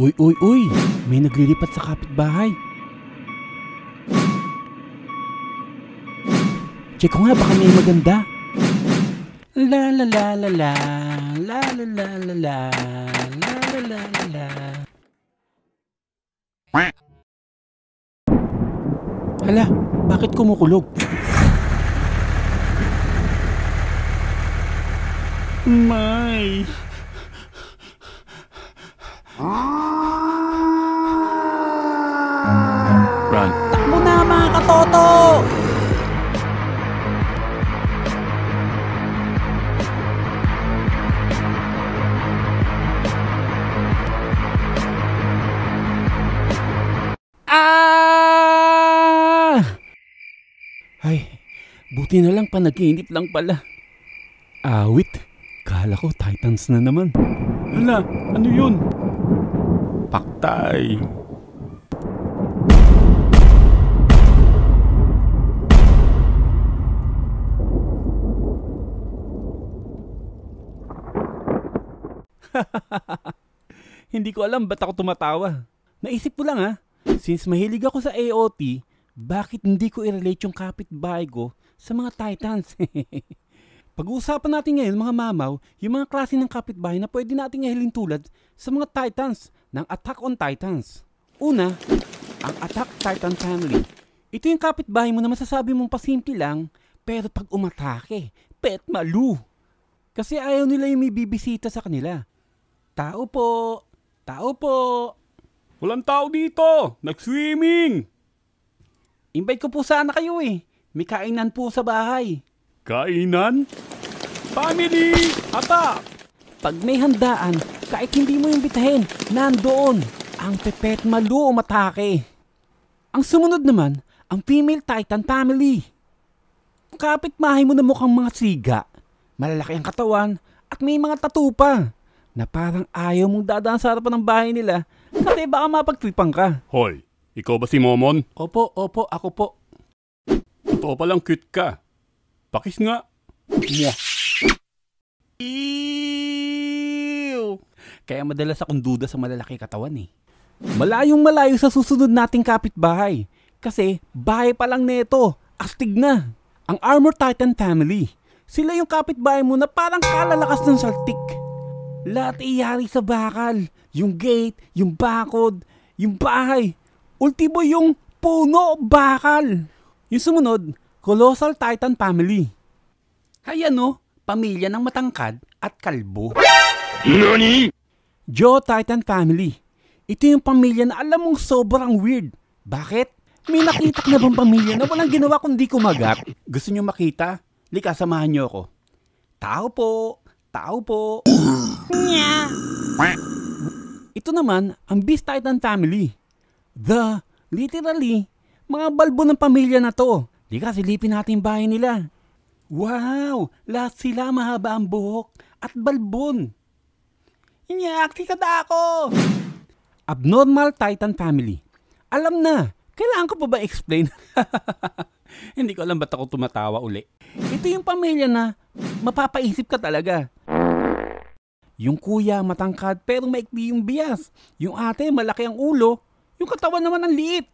Uy, uy, uy! May naglilipat sa kapitbahay. Check ko nga, baka may maganda. La la la la la, la la la la la, la la la la la. Hala, bakit kumukulog? May... Run. Takbo na mga katoto! Ay, buti na lang panaginip lang pala. Awit, kala ko Titans na naman. Hala, ano yun? Paktay. Hindi ko alam ba't ako tumatawa. Naisip ko lang since mahilig ako sa AOT, bakit hindi ko i-relate yung kapitbahay ko sa mga Titans? Pag-uusapan natin ngayon mga mamaw, yung mga klase ng kapitbahay na pwede nating ihilin tulad sa mga Titans ng Attack on Titans. Una, ang Attack Titan Family. Ito yung kapitbahay mo na masasabi mong pasimple lang, pero pag umatake, pet malu. Kasi ayaw nila yung may bibisita sa kanila. Tao po! Tao po! Walang tao dito! Nag-swimming! Invite ko po sana kayo May kainan po sa bahay. Kainan? Family! Attack! Pag may handaan, kahit hindi mo yung bitahin, nandoon ang pepet malu umatake. Ang sumunod naman, ang female Titan family. Kapitbahay mo na mukhang mga siga. Malalaki ang katawan at may mga tattoo pa na parang ayaw mong dadaan sa harapan ng bahay nila kasi baka mapagtripan ka. Hoy! Ikaw ba si Momon? Opo, ako po. Totoo palang cute ka. Pakis nga. Mwah. Ew! Kaya madalas akong duda sa malalaki katawan Malayong malayo sa susunod nating kapitbahay. Kasi bahay pa lang neto. Astig na. Ang Armor Titan family. Sila yung kapitbahay mo na parang kalalakas ng saltik. Lahat iyari sa bakal. Yung gate, yung bakod, yung bahay. Ultimo yung puno, bakal. Yung sumunod, Colossal Titan Family. Ayan pamilya ng matangkad at kalbo. Nani? Joe Titan Family. Ito yung pamilya na alam mong sobrang weird. Bakit? May nakita na bang pamilya na walang ginawa kundi kumagat? Gusto nyo makita? Lika, samahan nyo ako. Tao po. Tao po. Ito naman, ang Beast Titan Family. Literally, mga balbo ng pamilya na to. Lika, silipin natin yung bahay nila. Wow! Lahat sila mahaba ang buhok at balbon. Inyakti ka na ako! Abnormal Titan Family. Alam na, kailangan ko pa ba explain? Hindi ko alam ba't ako tumatawa uli. Ito yung pamilya na mapapaisip ka talaga. Yung kuya matangkad pero maikli yung bias. Yung ate malaki ang ulo. Yung katawan naman ang liit.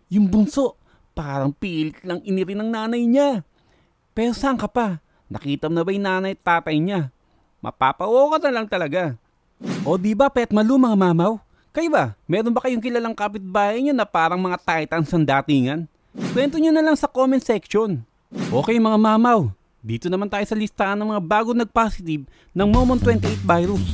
Yung bunso, parang pilit lang iniri ng nanay niya. Pero saan ka pa? Nakita mo na ba yung nanay at tatay niya? Mapapawo ka na lang talaga. O diba pet malu mga mamaw? Kayo ba? Meron ba kayong kilalang kapitbahay niyo na parang mga Titans ang datingan? Kwento nyo na lang sa comment section. Okay mga mamaw, dito naman tayo sa listahan ng mga bago nag-positive ng Momon 28 virus.